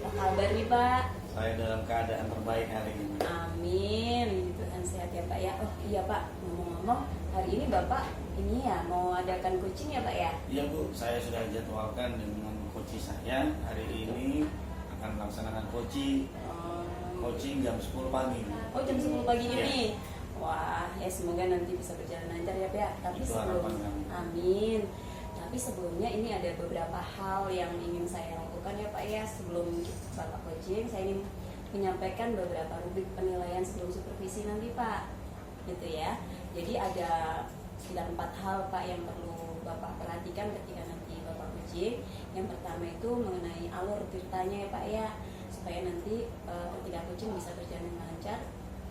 Apa kabar nih Pak? Saya dalam keadaan terbaik hari ini. Amin. Tuhan sehat ya Pak ya. Oh iya Pak, ngomong-ngomong hari ini Bapak ini ya mau adakan coaching ya Pak ya? Iya Bu, saya sudah jadwalkan dengan coach saya hari ini akan melaksanakan coaching jam 10 pagi. Oh jam 10 pagi Iya. ini. Wah ya semoga nanti bisa berjalan lancar ya Pak ya. Tapi Itu sebelum harapan kami. Amin. Tapi sebelumnya ini ada beberapa hal yang ingin saya lakukan ya Pak ya. Sebelum Bapak coaching saya ingin menyampaikan beberapa rubrik penilaian sebelum supervisi nanti Pak, gitu ya. Jadi ada sekitar 4 hal Pak yang perlu Bapak perhatikan ketika nanti Bapak coaching. Yang pertama itu mengenai alur ceritanya ya Pak ya, supaya nanti ketika coaching bisa berjalan lancar.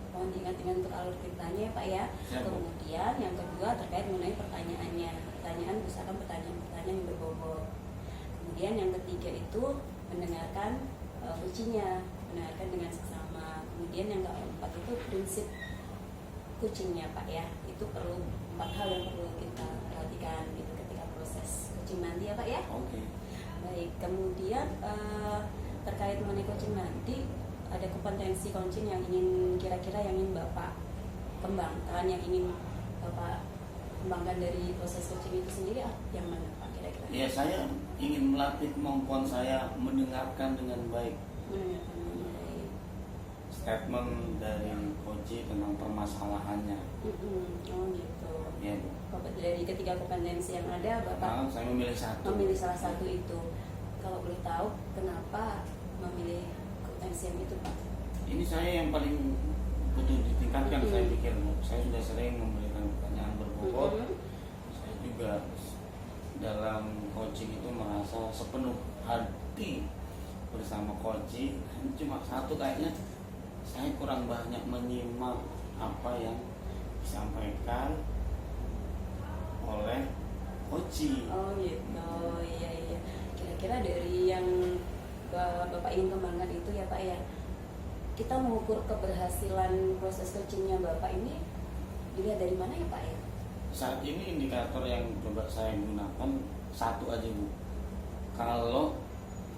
Mohon diingat-ingat untuk alur ceritanya ya Pak ya. Siap, Bu. Kemudian yang kedua terkait mengenai pertanyaannya. Pertanyaan usahakan pertanyaan-pertanyaan yang berbobot. Kemudian yang ketiga itu mendengarkan coachingnya, mendengarkan dengan seksama. Kemudian yang keempat itu prinsip coachingnya Pak ya. Itu perlu 4 hal yang perlu kita perhatikan gitu ketika proses coaching nanti ya Pak ya. Oke. Baik, kemudian terkait mengenai coaching nanti ada kompetensi coaching yang ingin kira-kira yang ingin Bapak kembangkan, yang ingin Bapak kembangkan dari proses coaching itu sendiri yang mana Pak kira-kira? Ya, saya ingin melatih kemampuan saya mendengarkan dengan baik Mendengarkan dengan baik. statement dari coach tentang permasalahannya. Oh gitu. Ya, Bu. Dari ketiga kompetensi yang ada Bapak Saya memilih satu. memilih salah satu itu. Kalau boleh tahu kenapa memilih kompetensi yang itu Pak? Ini saya yang paling butuh ditingkatkan. Saya pikir, Bu. Saya sudah sering memberikan pertanyaan berbobot. Saya juga dalam coaching itu merasa sepenuh hati bersama coach. Cuma satu kayaknya saya kurang banyak menyimak apa yang disampaikan oleh coach. Oh gitu, iya iya. Kira-kira dari yang Bapak ingin kembangkan itu ya Pak ya, kita mengukur keberhasilan proses coachingnya Bapak ini dilihat dari mana ya Pak ya? Saat ini indikator yang coba saya gunakan satu aja, Bu. Kalau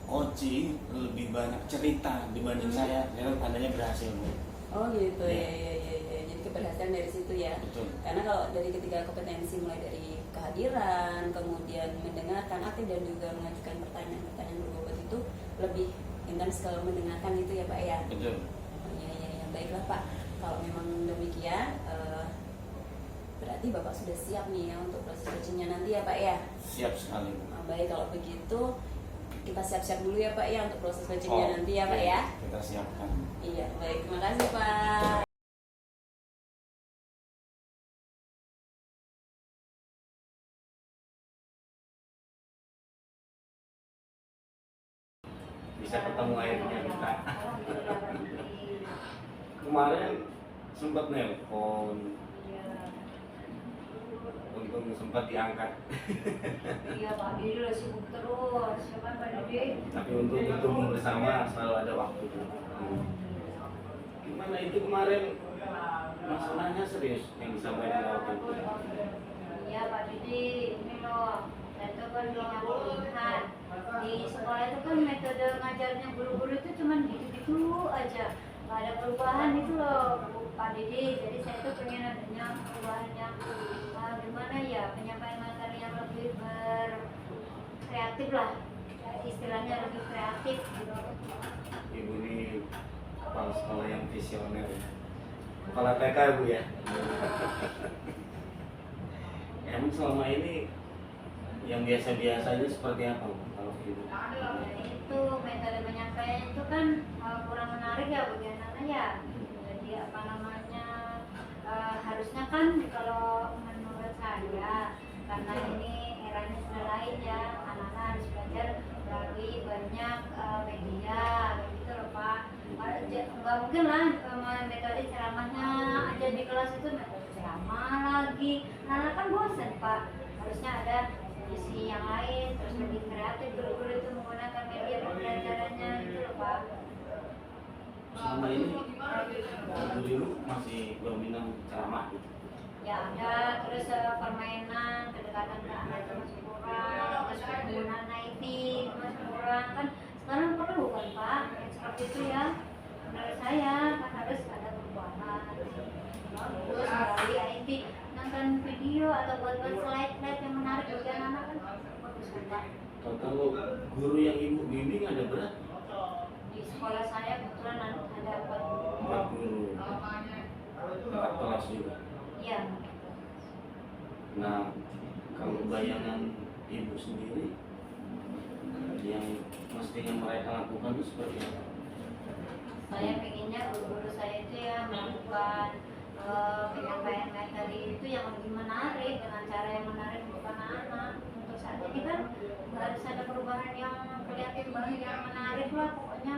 coach lebih banyak cerita dibanding saya tandanya berhasil, Bu. Oh gitu, Iya. ya. Jadi keberhasilan dari situ ya. Betul. Karena kalau dari ketiga kompetensi mulai dari kehadiran, kemudian mendengarkan aktif dan juga mengajukan pertanyaan-pertanyaan berbobot itu lebih intens ke mendengarkan itu ya Pak ya. Betul. Oh, iya, baiklah Pak. Kalau memang demikian, berarti Bapak sudah siap nih ya untuk proses coachingnya nanti ya Pak ya. Siap sekali, Bu. Nah, baik kalau begitu kita siap-siap dulu ya Pak ya untuk proses coachingnya nanti ya Pak ya. Kita siapkan. Iya, baik. Terima kasih Pak. Bisa ketemu akhirnya kita. Kemarin sempat nelpon, untung sempat diangkat. Iya Pak Didi lah sibuk terus, siapa Pak Didi? Tapi untuk bertemu bersama selalu ada waktu. Gimana itu kemarin masalahnya serius yang disampaikan waktu itu? Iya Pak Didi, ini loh, saya tuh kan lihat di sekolah itu kan metode ngajarnya guru-guru itu cuma gitu-gitu aja, nggak ada perubahan itu loh Pak Didi. Jadi saya tuh pengen adanya perubahan yang gimana ya, penyampaian materi yang lebih berkreatif lah, istilahnya lebih kreatif gitu. Ibu ini kepala sekolah yang visioner, kepala TK, Bu ya. Emang selama ini yang biasa-biasanya seperti apa, Bu, kalau ibu? Itu metode penyampaian itu kan kurang menarik ya bagi anak-anak ya. Jadi apa namanya, harusnya kan kalau menurut saya, karena ini eranya sudah lain ya, anak-anak harus belajar melalui banyak media kayak gitu loh Pak. Nggak mungkin lah metode ceramahnya aja di kelas itu metode ceramah lagi, anak kan bosan Pak. Harusnya ada isi yang lain, terus lebih kreatif guru-guru itu menggunakan media pembelajarannya gitu loh Pak. Selama ini dulu masih dominan ceramah gitu. Ya ada, terus permainan, kedekatan ke anak itu masih kurang, terus penggunaan IT masih kurang kan. sekarang perlu kan Pak yang seperti itu ya. Menurut saya kan harus ada perubahan. Terus melalui IT nonton video atau buat-buat slide-slide yang menarik bagi anak-anak kan bagus kan Pak. Kalau guru yang ibu bimbing ada berapa? Di sekolah saya kebetulan ada 4 guru, 4 kelas juga. Iya. Nah, kalau bayangan ibu sendiri yang mestinya mereka lakukan itu seperti apa? Saya pengennya guru-guru saya itu ya melakukan penyampaian materi itu yang lebih menarik dengan cara yang menarik untuk anak-anak. Untuk saat ini kan harus ada perubahan yang kelihatan banget yang menarik lah pokoknya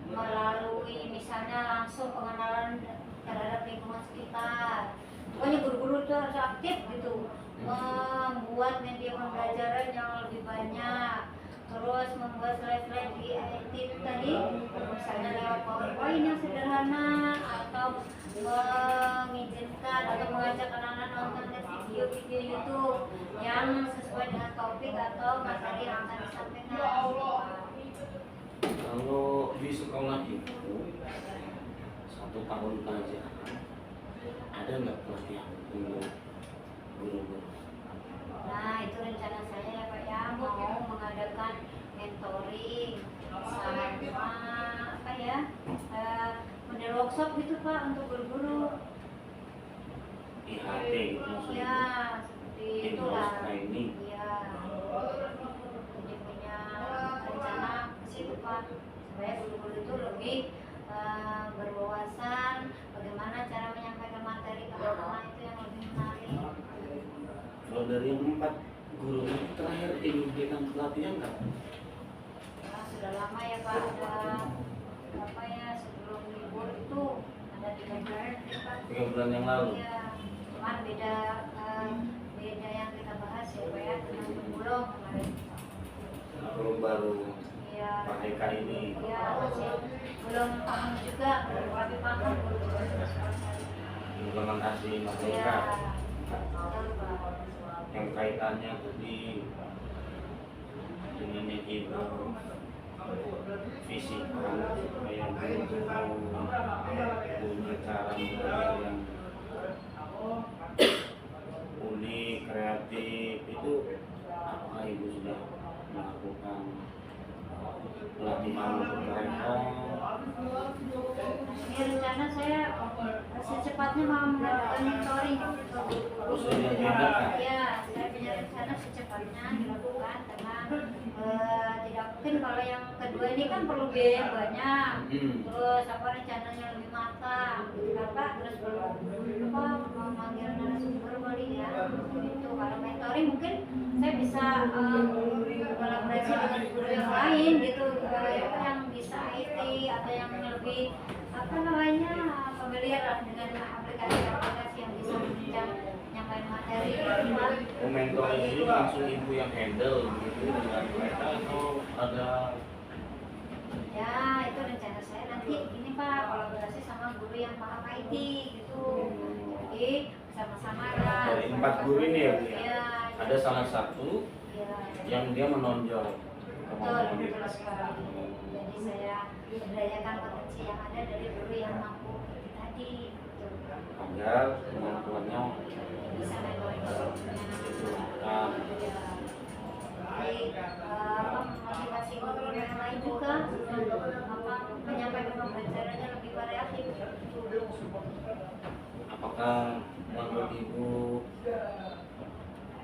melalui misalnya langsung pengenalan terhadap lingkungan sekitar. Pokoknya guru-guru itu harus aktif gitu membuat media pembelajaran yang lebih banyak, terus membuat slide-slide di IT tadi misalnya lewat PowerPoint yang sederhana atau mengizinkan atau mengajak anak-anak nonton video-video YouTube yang sesuai dengan topik atau materi yang akan disampaikan. Kalau di sekolah itu 1 tahun pelajaran ada nggak pelatihan untuk guru-guru? Nah itu rencana saya ya Pak ya, mau mengadakan mentoring sama apa ya model workshop gitu Pak untuk guru-guru. IHT gitu maksudnya? Ya seperti itulah. Training. Iya. Jadi punya rencana ke situ Pak supaya guru-guru itu lebih berwawasan bagaimana cara menyampaikan materi ke anak-anak itu yang lebih menarik. Kalau dari yang 4 guru itu terakhir diberikan pelatihan nggak? Nah, sudah lama ya Pak, ada apa ya sebelum libur itu ada 3 bulan ya Pak. 3 bulan yang lalu. Iya, cuman beda yang kita bahas ya Pak ya dengan pemulung kemarin. Kalau baru Iya. Pak Eka ini Iya masih belum paham juga, belum tapi paham implementasi Iya. mereka Betul, Pak. yang kaitannya tadi dengan yang ibu fisika supaya guru punya cara belajar yang unik, kreatif itu apakah ibu sudah melakukan pelatihan untuk mereka? Ini rencana saya secepatnya mau mengadakan mentoring Oh, sudah diadakan? Ya, saya punya rencana secepatnya dilakukan karena tidak mungkin kalau yang kedua ini kan perlu biaya yang banyak. Terus apa rencananya lebih matang, Bapak terus perlu apa memanggil narasumber kali ya. Itu kalau mentoring mungkin saya bisa kolaborasi dengan guru yang lain gitu yang bisa IT atau yang lebih apa namanya familiar lah dengan aplikasi-aplikasi yang bisa menyampaikan materi. Mentor ini langsung ibu yang handle gitu dengan mereka atau ada? Ya itu rencana saya nanti ini Pak kolaborasi sama guru yang paham IT gitu. Jadi sama-sama lah. Dari 4 guru ini ya Bu ya? Iya. Ada salah satu Iya. yang dia menonjol kemampuan itu. Betul sekali. Jadi saya berdayakan potensi yang ada dari guru yang mampu tadi. Gitu. Agar kemampuannya Bisa mentoring itu Jadi motivasi guru yang lain juga apa menyampaikan pembelajarannya lebih variatif. apakah menurut ibu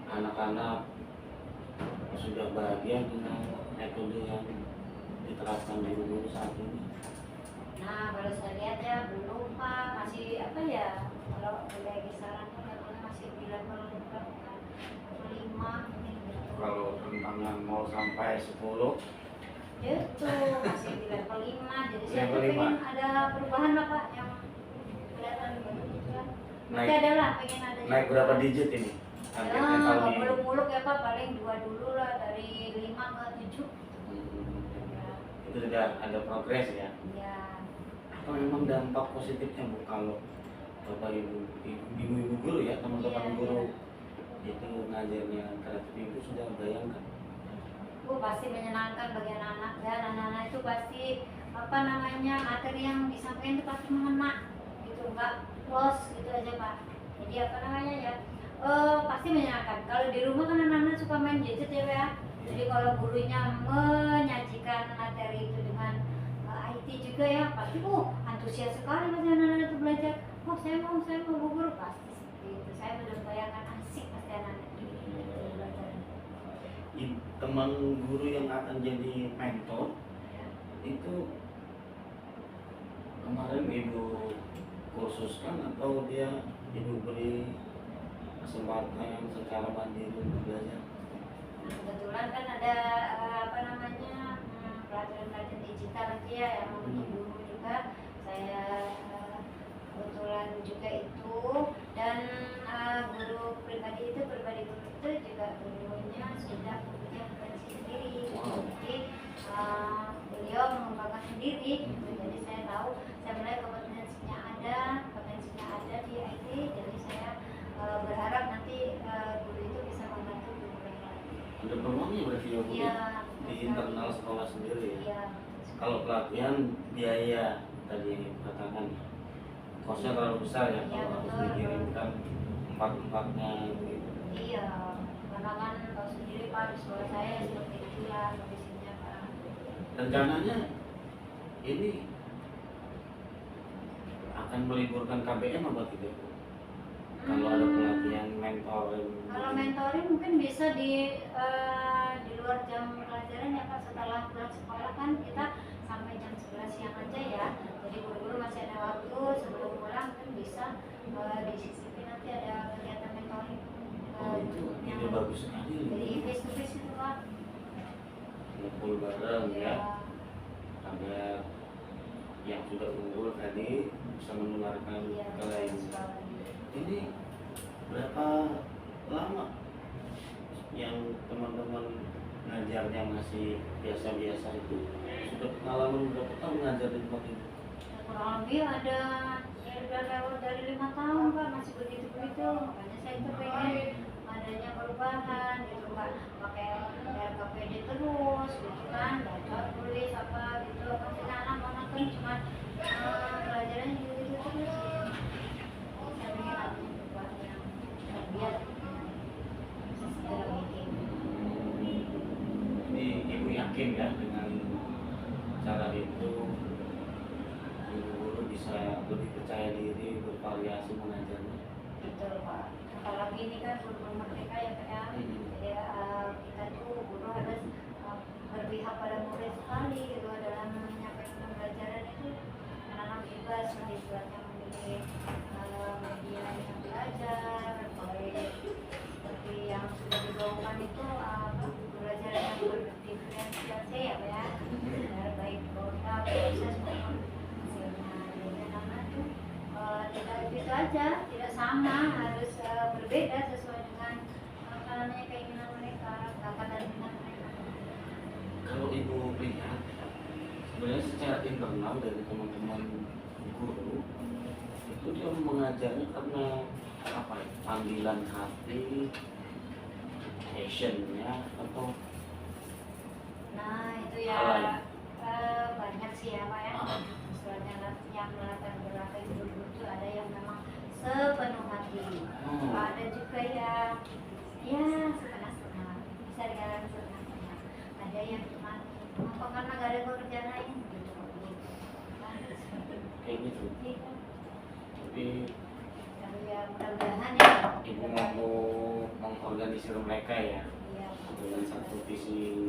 anak-anak sudah bahagia dengan metode yang diterapkan di guru saat ini? Nah kalau saya lihat ya belum Pak, masih apa ya kalau boleh kisarannya levelnya masih di level 5 mungkin gitu. Kalau tantangan 0 sampai 10 Itu masih di level 5, jadi saya Level tuh pengen 5. ada perubahan lah Pak yang kelihatan gitu kan. Nanti Naik- ada lah, pengen ada naik juga. berapa digit ini? Targetnya Ya, tahun ini? muluk-muluk ya Pak, paling 2 dulu lah dari 5 ke 7. Itu sudah ada progres ya? Ya, Apa memang dampak positifnya Bu kalau Bapak ibu guru ya, teman-teman Iya, guru itu ngajarnya kreatif itu sudah bayangkan? pasti menyenangkan bagi anak-anak, dan anak-anak itu pasti apa namanya, materi yang disampaikan itu pasti mengena gitu, nggak los gitu aja Pak. Jadi apa namanya ya, pasti menyenangkan. Kalau di rumah kan anak-anak suka main gadget ya Pak ya. Jadi kalau gurunya menyajikan materi itu dengan IT juga ya, pasti antusias sekali pasti anak-anak itu belajar. Oh saya mau Bu Guru, pasti seperti itu. Saya sudah bayangkan asik pasti anak-anak itu belajar. Teman guru yang akan jadi mentor itu kemarin ibu kursuskan atau dia ibu beri kesempatan secara mandiri untuk belajar? Nah, kebetulan kan ada apa namanya, pelajaran digital aja ya yang untuk guru juga. Saya kebetulan juga itu, dan guru pribadi itu juga gurunya sudah punya potensi sendiri. Jadi beliau mengembangkan sendiri. Jadi saya tahu, saya melihat potensinya ada di IT. Jadi saya berharap nanti guru itu bisa membantu guru yang lain. Ada peluangnya berarti ya Bu? Iya, Di internal sekolah sendiri ya? Iya. Kalau pelatihan biaya tadi katakan kosnya terlalu besar ya, Iya, kalau harus betul. dikirimkan empat-empatnya gitu. Iya, karena kan tahu sendiri Pak, di sekolah saya seperti itulah kondisinya Pak. Rencananya ini akan meliburkan KBM apa tidak Bu? Kalau ada pelatihan mentoring. Kalau mentoring mungkin bisa di luar jam pelajaran ya Pak. Setelah pulang sekolah kan kita sampai jam 11 siang aja ya. Jadi guru-guru masih ada waktu sebelum pulang kan bisa disisipin nanti ada kegiatan mentoring. Oh, itu ide bagus sekali. Jadi face to face itu Pak. Ngumpul bareng ya, agar yang sudah unggul tadi bisa menularkan Iya, ke lain. sekali. Ini berapa lama yang teman-teman ngajarnya masih biasa-biasa itu? Sudah pengalaman berapa tahun ngajar di tempat ini? Kurang lebih ada ya udah lewat dari 5 tahun Pak, masih begitu-begitu. Makanya saya itu pengen adanya perubahan gitu Pak, pakai RKPD terus gitu kan, baca tulis apa gitu, maksudnya anak-anak kan cuma pelajaran gitu terus gitu. Saya pengen ada perubahan yang biar segera mungkin. Ini ibu yakin ya dengan cara itu guru-guru bisa lebih percaya diri, bervariasi mengajarnya. Betul Pak, apalagi ini kan guru merdeka ya Pak ya. Jadi kita tuh guru harus berpihak pada murid sekali gitu dalam menyampaikan pembelajaran itu. Anak-anak bebas memilih buatnya, memilih media yang belajar, baik seperti yang sudah digaungkan itu pembelajaran yang berdiferensiasi ya Pak ya. Baik produk, proses maupun hasilnya. Jadi anak-anak tuh tidak itu aja, tidak sama, harus berbeda sesuai dengan keinginan mereka, bakat dan minat mereka. Kalau ibu lihat, sebenarnya secara internal dari teman-teman guru itu dia mengajarnya karena apa ya, panggilan hati, passionnya atau Nah itu ya banyak sih ya Pak ya. Misalnya yang latar belakang guru itu ada yang memang sepenuh hati, ada juga yang ya setengah-setengah, bisa dikatakan setengah-setengah. Ada yang cuma karena gak ada pekerjaan lain gitu. Nah, seperti itu. kayak gitu. Iya. Tapi Tapi ya mudah-mudahan ya. ibu mau mengorganisir mereka ya Iya. dengan satu visi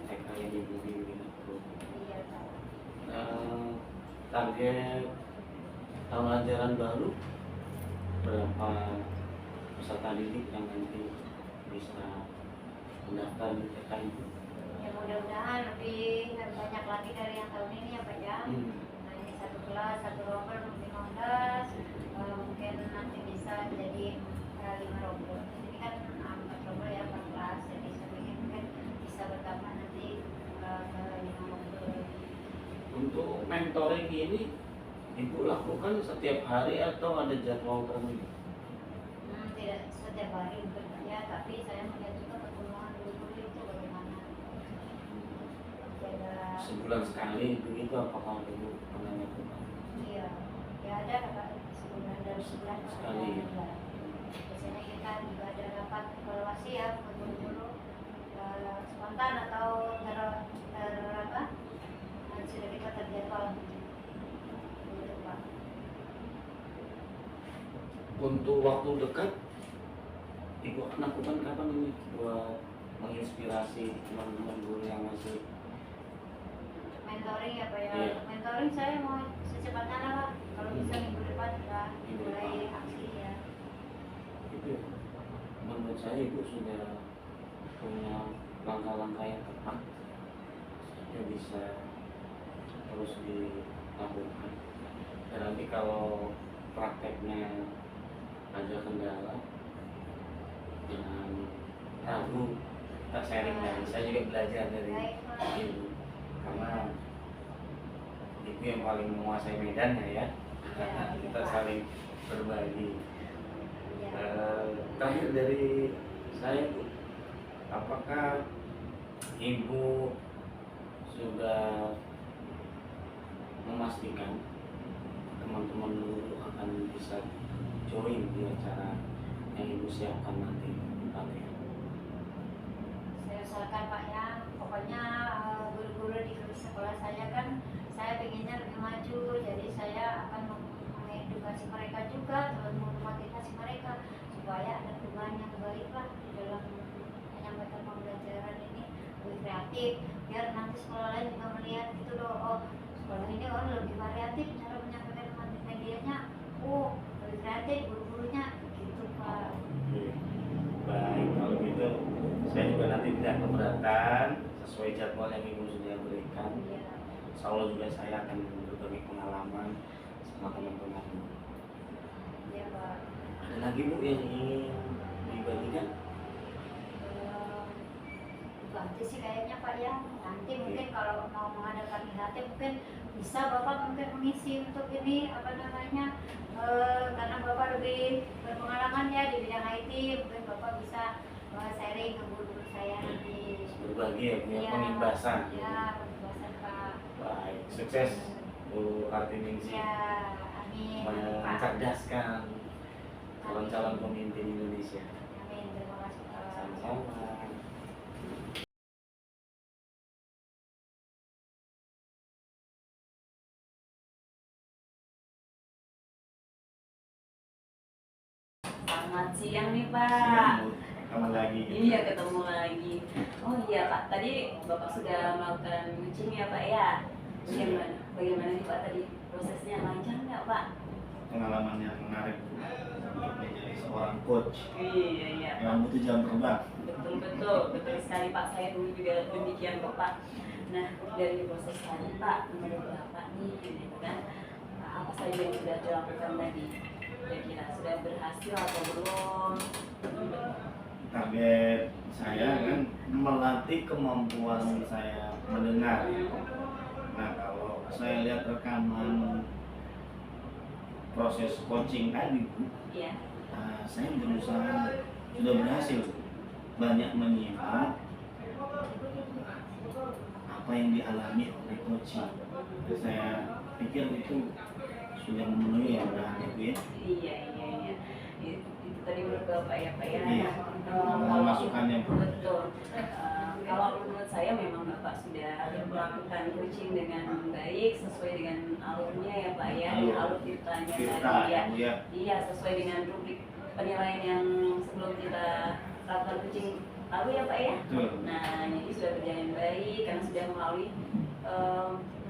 mereka yang ibu bimbing itu. Iya Pak. Target tahun ajaran baru berapa peserta didik yang nanti bisa mendaftar di TK itu? Ya mudah-mudahan lebih banyak lagi dari yang tahun ini ya Pak ya. Nah ini satu kelas, satu rombel 15, mungkin nanti bisa jadi 5 rombel. Jadi kan 4 rombel ya 4 kelas, jadi saya pikir mungkin bisa bertambah nanti ke 5 rombel. Untuk mentoring ini ibu lakukan setiap hari atau ada jadwal tertentu? Tidak setiap hari mungkin ya, tapi saya melihat juga perkembangan guru itu bagaimana sebulan sekali begitu, apakah Ibu pernah melakukan? Iya, ya ada Kak, sebulan dari sebulan Sekali. ada. Biasanya kita juga ada rapat evaluasi ya, guru-guru spontan atau apa, sudah kita terjadwal. Gitu, Pak. Untuk waktu dekat Ibu lakukan kapan ini buat menginspirasi teman-teman guru yang masih Mentoring ya Pak ya. Iya. Mentoring saya mau secepatnya lah Pak. Kalau bisa minggu depan sudah Minggu mulai depan. aksi ya. itu? Menurut saya Ibu sudah punya langkah-langkah yang tepat yang bisa terus dilakukan. Dan nanti kalau prakteknya ada kendala, jangan ragu, kita sharing dari saya juga belajar dari Baik, Pak. Ibu, karena Ibu yang paling menguasai medannya ya. Iya, Kita Pak. saling berbagi. Iya. Terakhir dari saya Bu, apakah Ibu sudah memastikan teman-teman guru akan bisa join di acara yang Ibu siapkan nanti pelatihan? Saya usahakan Pak ya, pokoknya guru-guru di sekolah saya kan saya pengennya lebih maju, jadi saya akan mengedukasi mereka juga, terus memotivasi mereka supaya ada perubahan yang baik lah di dalam menyampaikan pembelajaran ini, lebih kreatif, biar nanti sekolah lain juga melihat gitu loh, oh sekolah ini oh lebih variatif cara menyampaikan medianya, oh lebih kreatif guru-gurunya gitu Pak. Oke. Baik, kalau gitu saya juga nanti tidak keberatan sesuai jadwal yang Ibu sudah berikan. Iya. Insya Allah juga saya akan berbagi pengalaman sama teman-teman. Iya Pak. Ada lagi Bu yang ingin dibagikan? Itu aja sih kayaknya Pak ya. Nanti mungkin kalau mau mengadakan IHT mungkin bisa Bapak mungkin mengisi untuk ini apa namanya, karena Bapak lebih berpengalaman ya di bidang IT, mungkin Bapak bisa sharing ke guru saya nanti. Berbagi ya, punya Iya. pengibasan. Ya, pembahasan Pak. Baik, sukses Bu Kartiningsih Ya, amin. Pak. mencerdaskan calon-calon pemimpin Indonesia. Amin. Terima kasih Pak. Sama-sama. Selamat siang nih Pak. Siang, Bu. Ketemu lagi. Iya, ketemu lagi. Oh iya Pak, tadi Bapak sudah melakukan coaching ya Pak ya? Bagaimana? Bagaimana nih Pak tadi? Prosesnya lancar nggak Pak? Pengalaman yang menarik untuk menjadi seorang coach Iya, iya Pak. yang butuh jam terbang. Betul sekali Pak. Saya dulu juga demikian kok Pak. Nah, dari proses tadi Pak, menurut Bapak nih, gitu kan, apa saja yang sudah dilakukan tadi? Kira-kira sudah berhasil atau belum? Target saya kan melatih kemampuan saya mendengar. Nah, kalau saya lihat rekaman proses coaching tadi Bu, Iya. saya berusaha sudah berhasil banyak menyimak apa yang dialami oleh coaching. Saya pikir itu sudah memenuhi ya mudah-mudahan Bu ya. Iya. Itu tadi menurut Bapak ya Pak ya. Iya. Kalau Masukannya Bu. betul. Kalau menurut saya memang Bapak sudah melakukan coaching dengan baik sesuai dengan alurnya ya Pak ya. Alur. Alur ditanya Kita tadi ya. Bu ya. Iya, sesuai dengan rubrik penilaian yang sebelum kita lakukan coaching lalu ya Pak ya. Betul. Nah, jadi sudah berjalan baik karena sudah melalui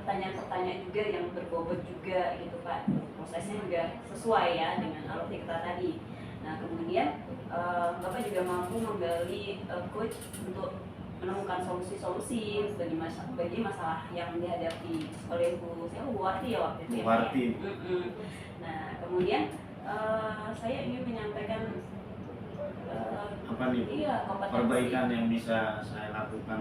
pertanyaan-pertanyaan juga yang berbobot juga gitu Pak. Prosesnya juga sesuai ya dengan alur kita tadi. Nah, kemudian Bapak juga mampu menggali coach untuk menemukan solusi-solusi bagi masalah yang dihadapi oleh Bu Warti ya waktu itu ya, Bu Pak, ya? Warti. Nah, kemudian saya ingin menyampaikan Apa nih Bu? iya, kompetensi Perbaikan yang bisa saya lakukan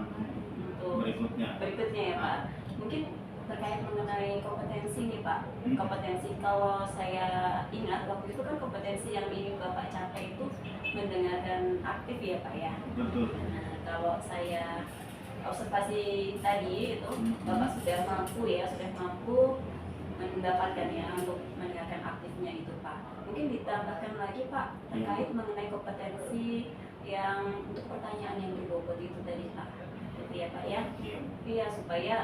untuk berikutnya. berikutnya ya Pak. Mungkin terkait mengenai kompetensi nih Pak. Hmm. Kompetensi kalau saya ingat waktu itu kan kompetensi yang ingin Bapak capai itu mendengarkan aktif ya Pak ya. Betul. Nah, kalau saya observasi tadi itu Bapak sudah mampu mendapatkan ya untuk meningkatkan aktifnya itu Pak. Mungkin ditambahkan lagi Pak terkait mengenai kompetensi yang untuk pertanyaan yang berbobot itu tadi Pak, gitu ya Pak ya. Iya, supaya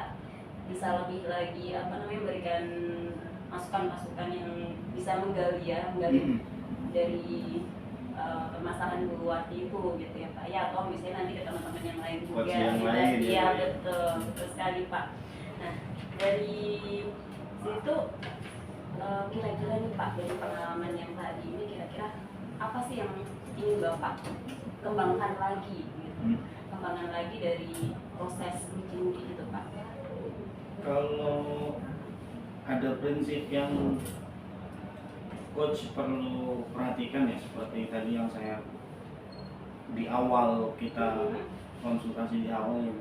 bisa lebih lagi memberikan masukan-masukan yang bisa menggali dari permasalahan Bu Wati itu gitu ya Pak ya, atau misalnya nanti ke teman-teman yang lain juga iya betul sekali Pak. Nah dari situ kira-kira nih Pak, dari pengalaman yang tadi ini kira-kira apa sih yang ingin Bapak kembangkan lagi gitu? Kembangkan lagi dari proses coaching itu Pak. Kalau ada prinsip yang coach perlu perhatikan ya, seperti tadi yang saya di awal kita konsultasi di awal ya,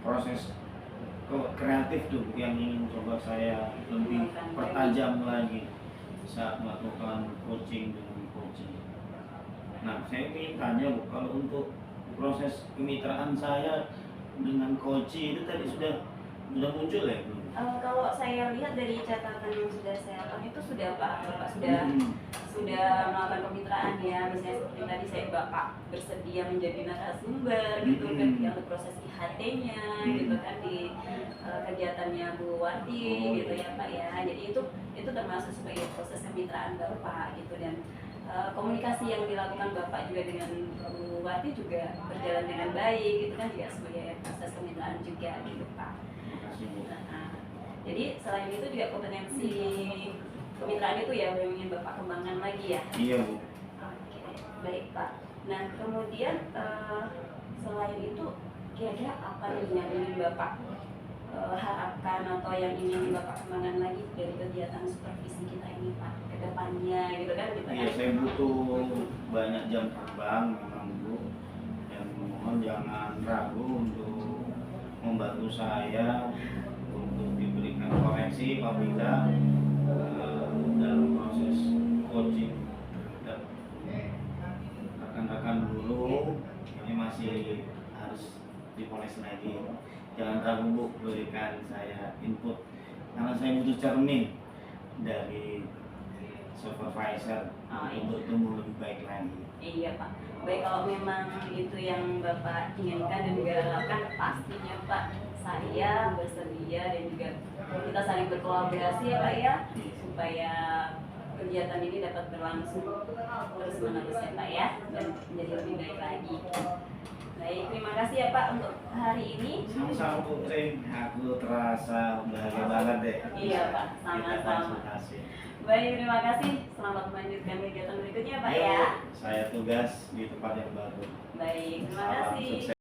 proses kreatif tuh yang ingin coba saya lebih pertajam lagi saat melakukan coaching dengan coaching. Nah, saya ingin tanya Bu, kalau untuk proses kemitraan saya dengan coaching itu tadi sudah muncul ya Bu? Kalau saya lihat dari catatan yang sudah saya lakukan itu sudah Pak, Bapak sudah melakukan kemitraan ya, misalnya seperti tadi saya Bapak bersedia menjadi narasumber gitu kan, untuk proses IHT-nya gitu kan di kegiatannya Bu Wati gitu ya Pak ya. Jadi itu termasuk sebagai proses kemitraan Bapak gitu, dan komunikasi yang dilakukan Bapak juga dengan Bu Wati juga berjalan dengan baik gitu kan, juga sebagai proses kemitraan juga gitu Pak. Jadi selain itu juga kompetensi kemitraan itu ya yang ingin Bapak kembangkan lagi ya? Iya Bu. Oke, baik Pak. Nah kemudian selain itu kira-kira apa nih yang ingin Bapak harapkan atau yang ingin Bapak kembangkan lagi dari kegiatan supervisi kita ini Pak ke depannya gitu kan? Iya, saya butuh banyak jam terbang memang Bu, dan mohon jangan ragu untuk membantu saya untuk diberikan koreksi apabila dalam proses coaching terhadap rekan-rekan dulu ini masih harus dipoles lagi. Jangan ragu Bu, berikan saya input karena saya butuh cermin dari supervisor untuk tumbuh lebih baik lagi. Iya Pak. Baik, kalau memang itu yang Bapak inginkan dan juga harapkan, pastinya Pak saya bersedia dan juga kita saling berkolaborasi ya Pak ya, supaya kegiatan ini dapat berlangsung terus menerus ya Pak ya, dan menjadi lebih baik lagi. Baik, terima kasih ya Pak untuk hari ini. Sama-sama Bu Rin, aku terasa bahagia banget deh. Iya Pak, sama-sama. Baik, terima kasih. Selamat melanjutkan kegiatan berikutnya Pak ya. Saya tugas di tempat yang baru. Baik, terima Salam kasih. sukses.